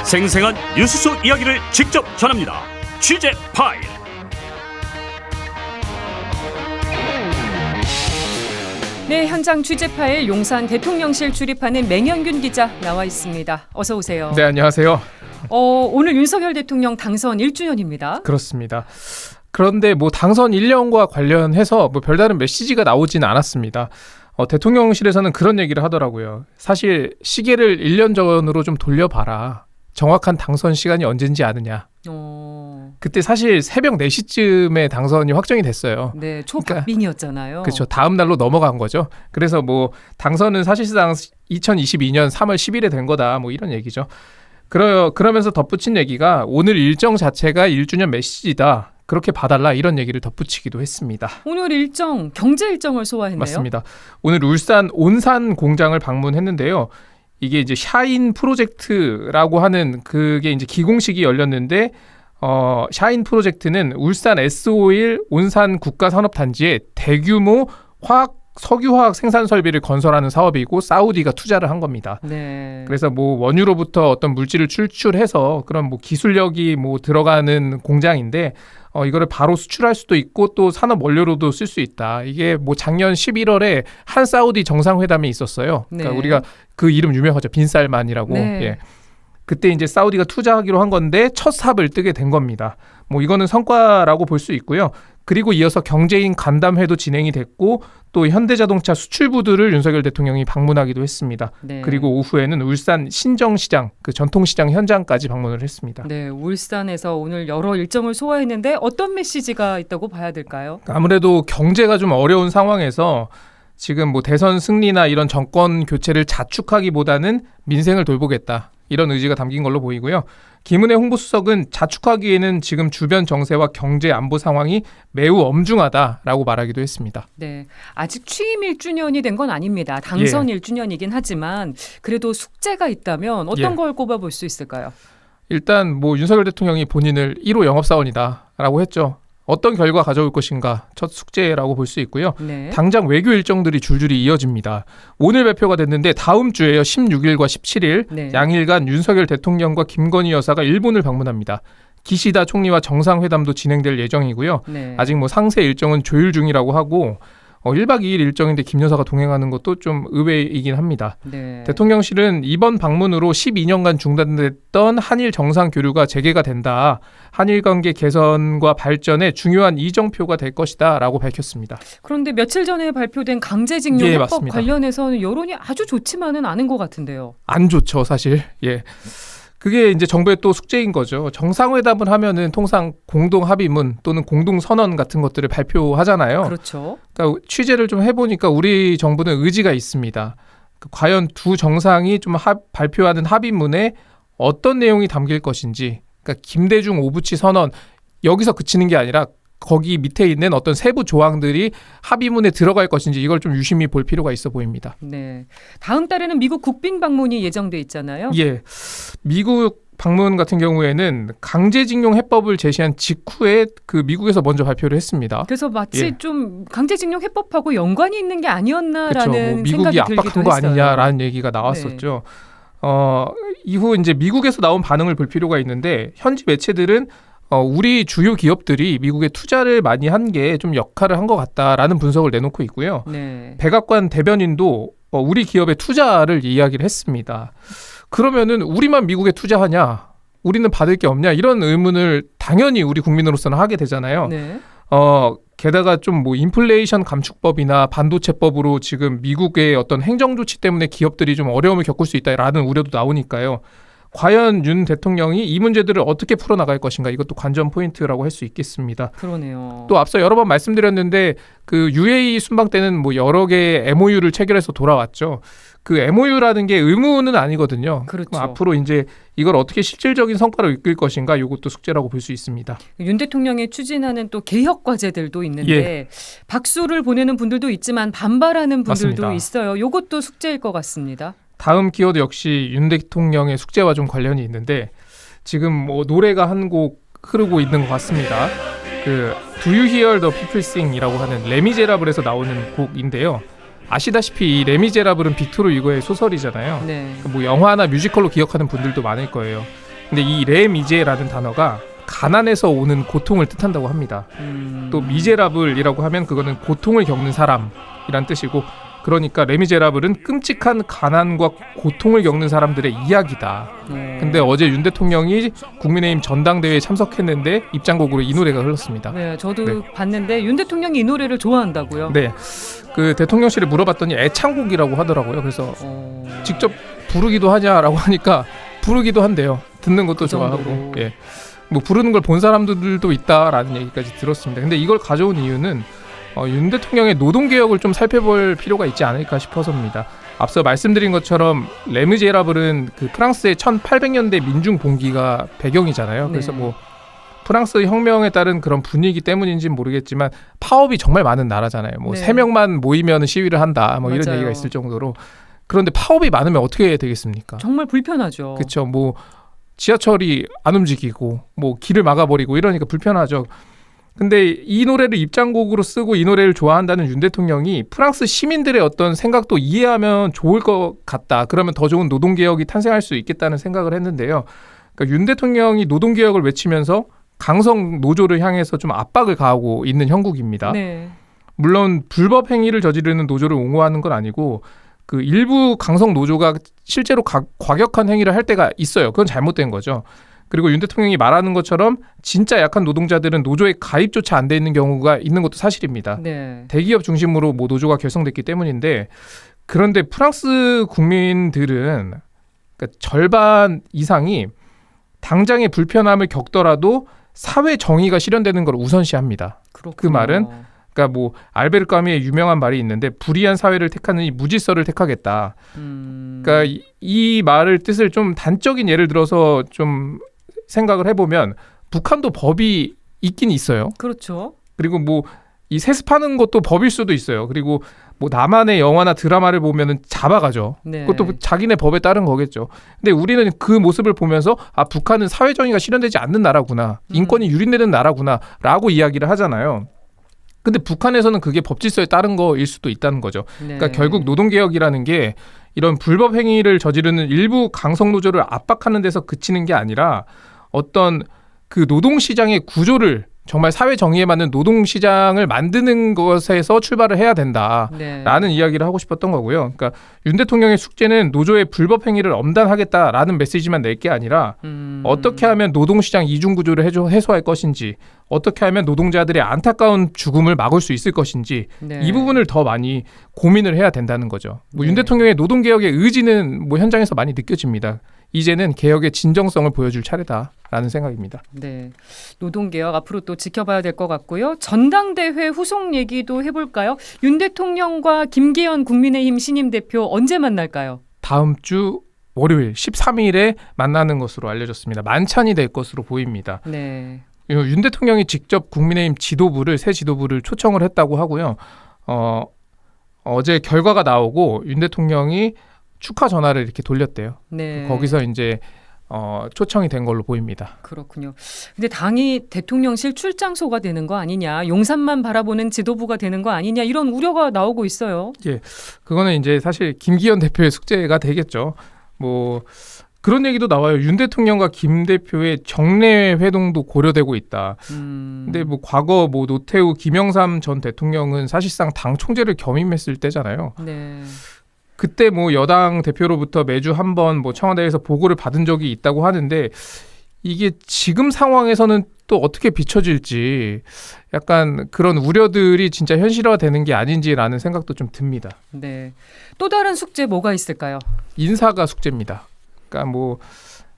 생생한 뉴스 속 이야기를 직접 전합니다. 취재 파일. 네, 현장 취재 파일 용산 대통령실 출입하는 맹현균 기자 나와 있습니다. 어서 오세요. 네, 안녕하세요. 오늘 윤석열 대통령 당선 1주년입니다. 그렇습니다. 그런데 당선 1년과 관련해서 별다른 메시지가 나오지는 않았습니다. 대통령실에서는 그런 얘기를 하더라고요. 사실 시계를 1년 전으로 좀 돌려봐라. 정확한 당선 시간이 언젠지 아느냐. 그때 사실 새벽 4시쯤에 당선이 확정이 됐어요. 네, 초박빙이었잖아요. 그렇죠. 다음 날로 넘어간 거죠. 그래서 당선은 사실상 2022년 3월 10일에 된 거다. 이런 얘기죠. 그러면서 덧붙인 얘기가 오늘 일정 자체가 1주년 메시지다. 그렇게 봐달라 이런 얘기를 덧붙이기도 했습니다. 오늘 일정, 경제 일정을 소화했네요. 맞습니다. 오늘 울산 온산 공장을 방문했는데요. 이게 이제 샤인 프로젝트라고 하는 그게 이제 기공식이 열렸는데 샤인 프로젝트는 울산 S-오일 온산 국가산업단지에 대규모 석유화학 생산 설비를 건설하는 사업이고 사우디가 투자를 한 겁니다. 네. 그래서 원유로부터 어떤 물질을 추출해서 그런 기술력이 들어가는 공장인데 이거를 바로 수출할 수도 있고 또 산업 원료로도 쓸 수 있다. 이게 작년 11월에 한 사우디 정상회담이 있었어요. 그러니까 네. 우리가 그 이름 유명하죠. 빈살만이라고. 네. 예. 그때 이제 사우디가 투자하기로 한 건데 첫 삽을 뜨게 된 겁니다. 이거는 성과라고 볼 수 있고요. 그리고 이어서 경제인 간담회도 진행이 됐고 또 현대자동차 수출부들을 윤석열 대통령이 방문하기도 했습니다. 네. 그리고 오후에는 울산 신정시장, 그 전통시장 현장까지 방문을 했습니다. 네, 울산에서 오늘 여러 일정을 소화했는데 어떤 메시지가 있다고 봐야 될까요? 아무래도 경제가 좀 어려운 상황에서 지금 대선 승리나 이런 정권 교체를 자축하기보다는 민생을 돌보겠다. 이런 의지가 담긴 걸로 보이고요. 김은혜 홍보수석은 자축하기에는 지금 주변 정세와 경제 안보 상황이 매우 엄중하다라고 말하기도 했습니다. 네, 아직 취임 1주년이 된 건 아닙니다. 당선 1주년이긴 하지만 그래도 숙제가 있다면 어떤 걸 꼽아볼 수 있을까요? 일단 윤석열 대통령이 본인을 1호 영업사원이다라고 했죠. 어떤 결과 가져올 것인가 첫 숙제라고 볼 수 있고요. 네. 당장 외교 일정들이 줄줄이 이어집니다. 오늘 발표가 됐는데 다음 주에요. 16일과 17일 네. 양일간 윤석열 대통령과 김건희 여사가 일본을 방문합니다. 기시다 총리와 정상회담도 진행될 예정이고요. 네. 아직 상세 일정은 조율 중이라고 하고 1박 2일 일정인데 김 여사가 동행하는 것도 좀 의외이긴 합니다. 네. 대통령실은 이번 방문으로 12년간 중단됐던 한일 정상 교류가 재개가 된다. 한일 관계 개선과 발전에 중요한 이정표가 될 것이다 라고 밝혔습니다. 그런데 며칠 전에 발표된 강제징용 해법 맞습니다. 관련해서는 여론이 아주 좋지만은 않은 것 같은데요. 안 좋죠, 사실. 예. 그게 이제 정부의 또 숙제인 거죠. 정상회담을 하면은 통상 공동 합의문 또는 공동 선언 같은 것들을 발표하잖아요. 그렇죠. 그러니까 취재를 좀 해보니까 우리 정부는 의지가 있습니다. 과연 두 정상이 좀 발표하는 합의문에 어떤 내용이 담길 것인지, 그러니까 김대중 오부치 선언 여기서 그치는 게 아니라 거기 밑에 있는 어떤 세부 조항들이 합의문에 들어갈 것인지 이걸 좀 유심히 볼 필요가 있어 보입니다. 네. 다음 달에는 미국 국빈 방문이 예정돼 있잖아요. 예. 미국 방문 같은 경우에는 강제징용 해법을 제시한 직후에 미국에서 먼저 발표를 했습니다. 그래서 마치 좀 강제징용 해법하고 연관이 있는 게 아니었나라는 그렇죠. 미국이 생각이 압박한 들기도 거 했어요. 아니냐라는 얘기가 나왔었죠. 이후 이제 미국에서 나온 반응을 볼 필요가 있는데 현지 매체들은 우리 주요 기업들이 미국에 투자를 많이 한 게 좀 역할을 한 것 같다라는 분석을 내놓고 있고요. 네. 백악관 대변인도 우리 기업의 투자를 이야기를 했습니다. 그러면은 우리만 미국에 투자하냐? 우리는 받을 게 없냐? 이런 의문을 당연히 우리 국민으로서는 하게 되잖아요. 네. 게다가 좀 인플레이션 감축법이나 반도체법으로 지금 미국의 어떤 행정 조치 때문에 기업들이 좀 어려움을 겪을 수 있다라는 우려도 나오니까요. 과연 윤 대통령이 이 문제들을 어떻게 풀어나갈 것인가 이것도 관전 포인트라고 할 수 있겠습니다. 그러네요. 또 앞서 여러 번 말씀드렸는데 UAE 순방 때는 여러 개의 MOU를 체결해서 돌아왔죠. 그 MOU라는 게 의무는 아니거든요. 그렇죠. 그럼 앞으로 이제 이걸 어떻게 실질적인 성과로 이끌 것인가 이것도 숙제라고 볼 수 있습니다. 윤 대통령이 추진하는 또 개혁 과제들도 있는데 박수를 보내는 분들도 있지만 반발하는 분들도 맞습니다. 있어요. 이것도 숙제일 것 같습니다. 다음 키워드 역시 윤 대통령의 숙제와 좀 관련이 있는데 지금 노래가 한 곡 흐르고 있는 것 같습니다. 그 Do You Hear the People Sing이라고 하는 레미제라블에서 나오는 곡인데요. 아시다시피 이 레미제라블은 빅토르 유고의 소설이잖아요. 네. 뭐 영화나 뮤지컬로 기억하는 분들도 많을 거예요. 근데 이 레미제라는 단어가 가난에서 오는 고통을 뜻한다고 합니다. 또 미제라블이라고 하면 그거는 고통을 겪는 사람이란 뜻이고, 그러니까 레미제라블은 끔찍한 가난과 고통을 겪는 사람들의 이야기다. 근데 어제 윤 대통령이 국민의힘 전당대회에 참석했는데 입장곡으로 이 노래가 흘렀습니다. 네, 저도 네. 봤는데 윤 대통령이 이 노래를 좋아한다고요? 네, 그 대통령실에 물어봤더니 애창곡이라고 하더라고요. 그래서 직접 부르기도 하냐라고 하니까 부르기도 한대요. 듣는 것도 그 좋아하고. 정도로. 예. 뭐 부르는 걸 본 사람들도 있다라는 얘기까지 들었습니다. 근데 이걸 가져온 이유는 윤 대통령의 노동개혁을 좀 살펴볼 필요가 있지 않을까 싶어서입니다. 앞서 말씀드린 것처럼 레미제라블은 그 프랑스의 1800년대 민중봉기가 배경이잖아요. 그래서 네. 뭐 프랑스 혁명에 따른 그런 분위기 때문인지는 모르겠지만 파업이 정말 많은 나라잖아요. 뭐 네. 3명만 모이면 시위를 한다. 뭐 이런 맞아요. 얘기가 있을 정도로. 그런데 파업이 많으면 어떻게 해야 되겠습니까? 정말 불편하죠. 그렇죠. 뭐 지하철이 안 움직이고 뭐 길을 막아버리고 이러니까 불편하죠. 근데 이 노래를 입장곡으로 쓰고 이 노래를 좋아한다는 윤 대통령이 프랑스 시민들의 어떤 생각도 이해하면 좋을 것 같다. 그러면 더 좋은 노동개혁이 탄생할 수 있겠다는 생각을 했는데요. 그러니까 윤 대통령이 노동개혁을 외치면서 강성 노조를 향해서 좀 압박을 가하고 있는 형국입니다. 네. 물론 불법 행위를 저지르는 노조를 옹호하는 건 아니고 그 일부 강성 노조가 실제로 과격한 행위를 할 때가 있어요. 그건 잘못된 거죠. 그리고 윤 대통령이 말하는 것처럼 진짜 약한 노동자들은 노조에 가입조차 안 돼 있는 경우가 있는 것도 사실입니다. 네. 대기업 중심으로 뭐 노조가 결성됐기 때문인데, 그런데 프랑스 국민들은 그러니까 절반 이상이 당장의 불편함을 겪더라도 사회 정의가 실현되는 걸 우선시합니다. 그렇군요. 그 말은 그러니까 뭐 알베르 까뮈의 유명한 말이 있는데 불의한 사회를 택하느니 무질서를 택하겠다. 그러니까 이 말을 뜻을 좀 단적인 예를 들어서 좀 생각을 해보면 북한도 법이 있긴 있어요. 그렇죠. 그리고 뭐 이 세습하는 것도 법일 수도 있어요. 그리고 뭐 남한의 영화나 드라마를 보면은 잡아가죠. 네. 그것도 자기네 법에 따른 거겠죠. 근데 우리는 그 모습을 보면서 아, 북한은 사회정의가 실현되지 않는 나라구나, 인권이 유린되는 나라구나라고 이야기를 하잖아요. 근데 북한에서는 그게 법 질서에 따른 거일 수도 있다는 거죠. 네. 그러니까 결국 노동개혁이라는 게 이런 불법 행위를 저지르는 일부 강성 노조를 압박하는 데서 그치는 게 아니라 어떤 그 노동시장의 구조를, 정말 사회 정의에 맞는 노동시장을 만드는 것에서 출발을 해야 된다라는 네. 이야기를 하고 싶었던 거고요. 그러니까 윤 대통령의 숙제는 노조의 불법 행위를 엄단하겠다라는 메시지만 낼 게 아니라 어떻게 하면 노동시장 이중구조를 해소할 것인지, 어떻게 하면 노동자들의 안타까운 죽음을 막을 수 있을 것인지, 네. 이 부분을 더 많이 고민을 해야 된다는 거죠. 뭐 윤 네. 대통령의 노동개혁의 의지는 뭐 현장에서 많이 느껴집니다. 이제는 개혁의 진정성을 보여줄 차례다라는 생각입니다. 네. 노동개혁 앞으로 또 지켜봐야 될 것 같고요. 전당대회 후속 얘기도 해볼까요? 윤 대통령과 김기현 국민의힘 신임 대표 언제 만날까요? 다음 주 월요일 13일에 만나는 것으로 알려졌습니다. 만찬이 될 것으로 보입니다. 네. 윤 대통령이 직접 국민의힘 지도부를, 새 지도부를 초청을 했다고 하고요. 어제 결과가 나오고 윤 대통령이 축하 전화를 이렇게 돌렸대요. 네. 거기서 이제 초청이 된 걸로 보입니다. 그렇군요. 근데 당이 대통령실 출장소가 되는 거 아니냐, 용산만 바라보는 지도부가 되는 거 아니냐, 이런 우려가 나오고 있어요. 그거는 이제 사실 김기현 대표의 숙제가 되겠죠. 뭐 그런 얘기도 나와요. 윤 대통령과 김 대표의 정례 회동도 고려되고 있다. 근데 뭐 과거 뭐 노태우, 김영삼 전 대통령은 사실상 당 총재를 겸임했을 때잖아요. 네. 그때 뭐 여당 대표로부터 매주 한 번 뭐 청와대에서 보고를 받은 적이 있다고 하는데, 이게 지금 상황에서는 또 어떻게 비춰질지 약간 그런 우려들이 진짜 현실화되는 게 아닌지라는 생각도 좀 듭니다. 네. 또 다른 숙제 뭐가 있을까요? 인사가 숙제입니다. 그러니까 뭐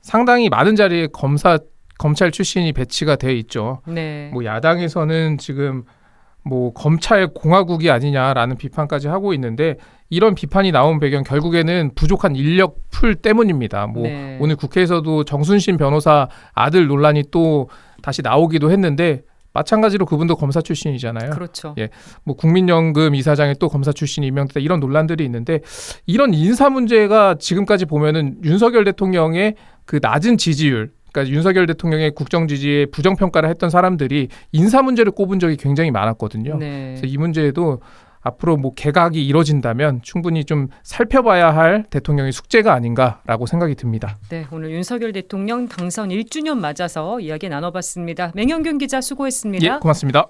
상당히 많은 자리에 검찰 출신이 배치가 돼 있죠. 네. 뭐 야당에서는 지금 뭐 검찰 공화국이 아니냐라는 비판까지 하고 있는데, 이런 비판이 나온 배경 결국에는 부족한 인력 풀 때문입니다. 뭐 네. 오늘 국회에서도 정순신 변호사 아들 논란이 또 다시 나오기도 했는데, 마찬가지로 그분도 검사 출신이잖아요. 그렇죠. 예, 뭐 국민연금 이사장에 또 검사 출신이 임명됐다, 이런 논란들이 있는데, 이런 인사 문제가 지금까지 보면은 윤석열 대통령의 그 낮은 지지율, 그러니까 윤석열 대통령의 국정 지지에 부정 평가를 했던 사람들이 인사 문제를 꼽은 적이 굉장히 많았거든요. 네. 그래서 이 문제에도 앞으로 뭐 개각이 이뤄진다면 충분히 좀 살펴봐야 할 대통령의 숙제가 아닌가라고 생각이 듭니다. 네, 오늘 윤석열 대통령 당선 1주년 맞아서 이야기 나눠봤습니다. 맹영균 기자 수고했습니다. 예, 고맙습니다.